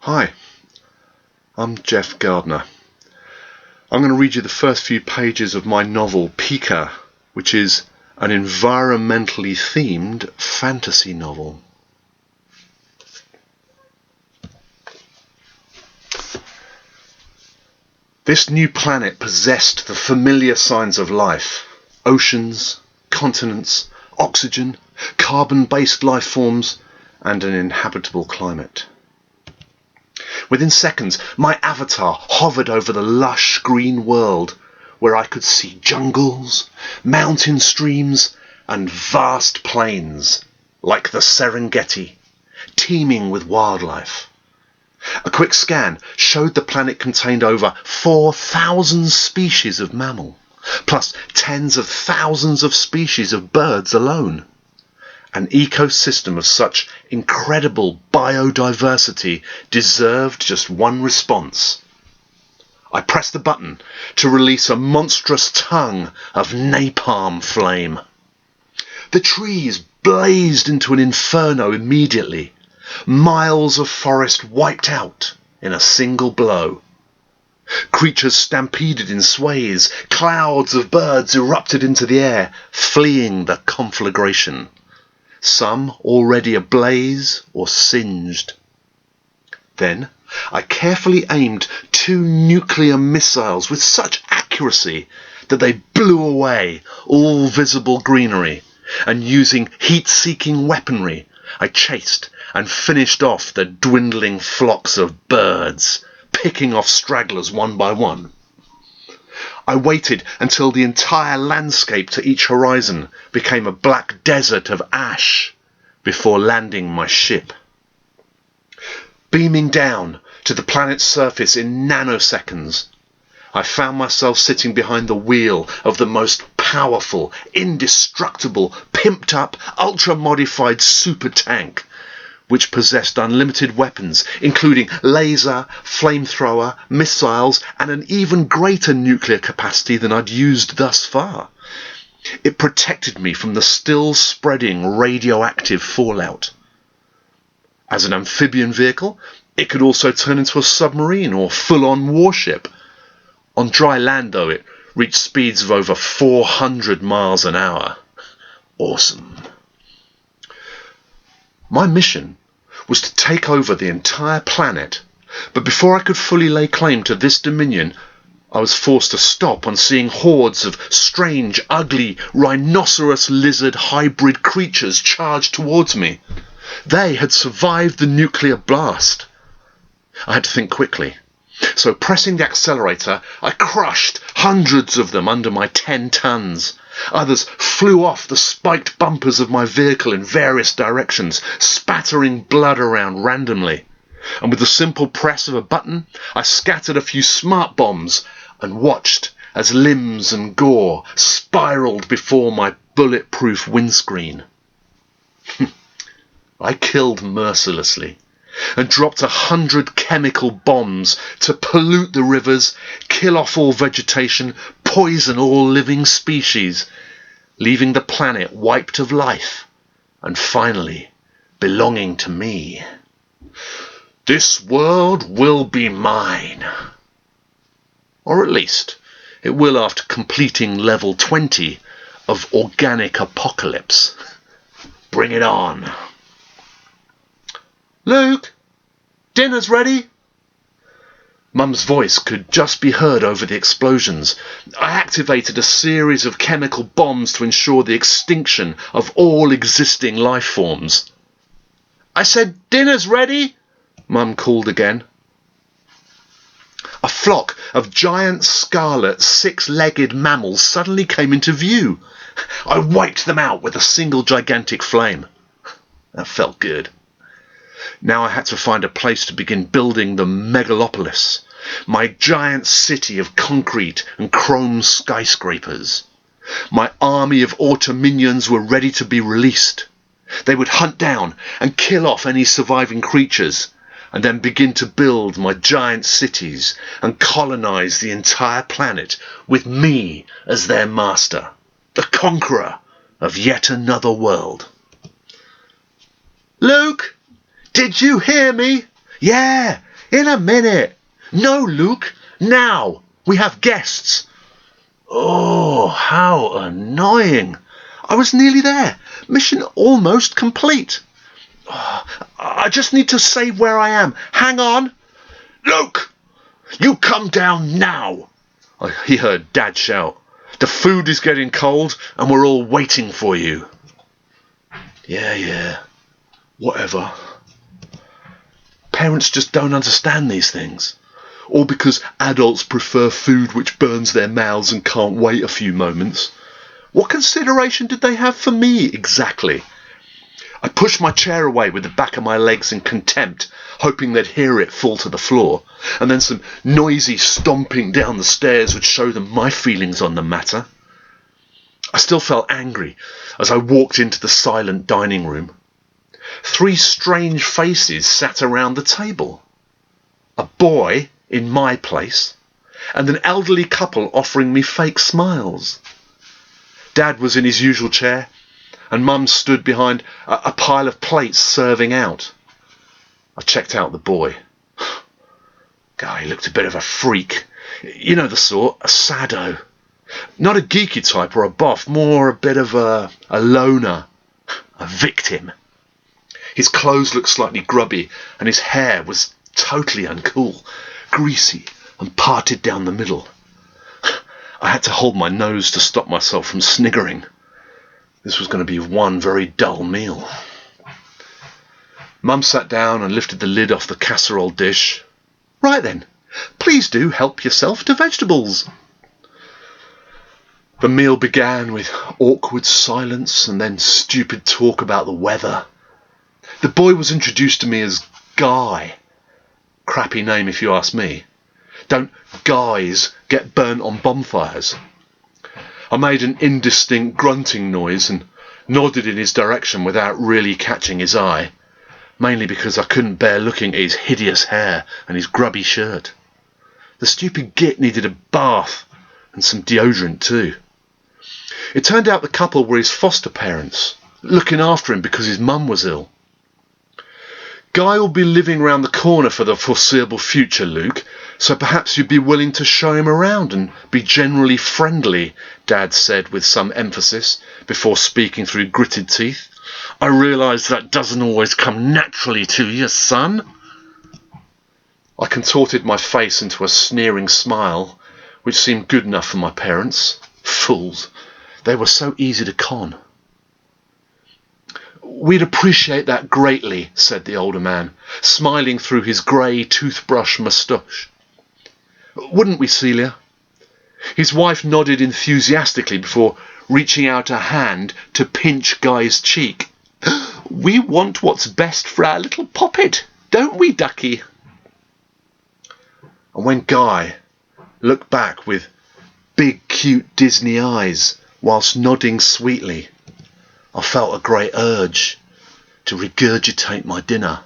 Hi, I'm Jeff Gardiner. I'm going to read you the first few pages of my novel Pica, which is an environmentally themed fantasy novel. This new planet possessed the familiar signs of life: oceans, continents, oxygen, carbon-based life forms, and an inhabitable climate. Within seconds, my avatar hovered over the lush green world, where I could see jungles, mountain streams, and vast plains, like the Serengeti, teeming with wildlife. A quick scan showed the planet contained over 4,000 species of mammal, plus tens of thousands of species of birds alone. An ecosystem of such incredible biodiversity deserved just one response. I pressed the button to release a monstrous tongue of napalm flame. The trees blazed into an inferno immediately. Miles of forest wiped out in a single blow. Creatures stampeded in sways. Clouds of birds erupted into the air, fleeing the conflagration. Some already ablaze or singed. Then I carefully aimed 2 nuclear missiles with such accuracy that they blew away all visible greenery, and using heat-seeking weaponry, I chased and finished off the dwindling flocks of birds, picking off stragglers one by one. I waited until the entire landscape to each horizon became a black desert of ash before landing my ship. Beaming down to the planet's surface in nanoseconds, I found myself sitting behind the wheel of the most powerful, indestructible, pimped-up, ultra-modified super tank, which possessed unlimited weapons, including laser, flamethrower, missiles, and an even greater nuclear capacity than I'd used thus far. It protected me from the still-spreading radioactive fallout. As an amphibian vehicle, it could also turn into a submarine or full-on warship. On dry land, though, it reached speeds of over 400 miles an hour. Awesome. My mission was to take over the entire planet, but before I could fully lay claim to this dominion, I was forced to stop on seeing hordes of strange, ugly, rhinoceros lizard hybrid creatures charge towards me. They had survived the nuclear blast. I had to think quickly, so pressing the accelerator, I crushed hundreds of them under my 10 tons. Others flew off the spiked bumpers of my vehicle in various directions, spattering blood around randomly. And with the simple press of a button, I scattered a few smart bombs and watched as limbs and gore spiraled before my bulletproof windscreen. I killed mercilessly and dropped 100 chemical bombs to pollute the rivers, kill off all vegetation, poison all living species, leaving the planet wiped of life and finally belonging to me. This world will be mine. Or at least it will after completing level 20 of Organic Apocalypse. Bring it on. Luke, dinner's ready. Mum's voice could just be heard over the explosions. I activated a series of chemical bombs to ensure the extinction of all existing life forms. I said dinner's ready, Mum called again. A flock of giant scarlet 6-legged mammals suddenly came into view. I wiped them out with a single gigantic flame. That felt good. Now I had to find a place to begin building the megalopolis, my giant city of concrete and chrome skyscrapers. My army of autominions were ready to be released. They would hunt down and kill off any surviving creatures, and then begin to build my giant cities and colonize the entire planet with me as their master, the conqueror of yet another world. Luke, did you hear me? Yeah, In a minute. No, Luke. Now. We have guests. Oh, how annoying. I was nearly there. Mission almost complete. Oh, I just need to save where I am. Hang on. Luke, you come down now. He heard Dad shout. The food is getting cold and we're all waiting for you. Yeah. Whatever. Parents just don't understand these things. All because adults prefer food which burns their mouths and can't wait a few moments. What consideration did they have for me exactly? I pushed my chair away with the back of my legs in contempt, hoping they'd hear it fall to the floor, and then some noisy stomping down the stairs would show them my feelings on the matter. I still felt angry as I walked into the silent dining room. 3 strange faces sat around the table. A boy in my place, and an elderly couple offering me fake smiles. Dad was in his usual chair, and Mum stood behind a pile of plates serving out. I checked out the boy. Guy, he looked a bit of a freak. You know the sort, a sado. Not a geeky type or a boff, more a bit of a loner, a victim. His clothes looked slightly grubby, and his hair was totally uncool, greasy and parted down the middle. I had to hold my nose to stop myself from sniggering. This was going to be one very dull meal. Mum sat down and lifted the lid off the casserole dish. Right then, please do help yourself to vegetables. The meal began with awkward silence and then stupid talk about the weather. The boy was introduced to me as Guy. Crappy name if you ask me. Don't guys get burnt on bonfires? I made an indistinct grunting noise and nodded in his direction without really catching his eye, mainly because I couldn't bear looking at his hideous hair and his grubby shirt. The stupid git needed a bath and some deodorant too. It turned out the couple were his foster parents, looking after him because his mum was ill. Guy will be living round the corner for the foreseeable future, Luke, so perhaps you'd be willing to show him around and be generally friendly, Dad said with some emphasis, before speaking through gritted teeth. I realise that doesn't always come naturally to you, son. I contorted my face into a sneering smile, which seemed good enough for my parents. Fools. They were so easy to con. We'd appreciate that greatly, said the older man, smiling through his grey toothbrush moustache. Wouldn't we, Celia? His wife nodded enthusiastically before reaching out a hand to pinch Guy's cheek. We want what's best for our little poppet, don't we, ducky? And when Guy looked back with big, cute Disney eyes whilst nodding sweetly, I felt a great urge to regurgitate my dinner.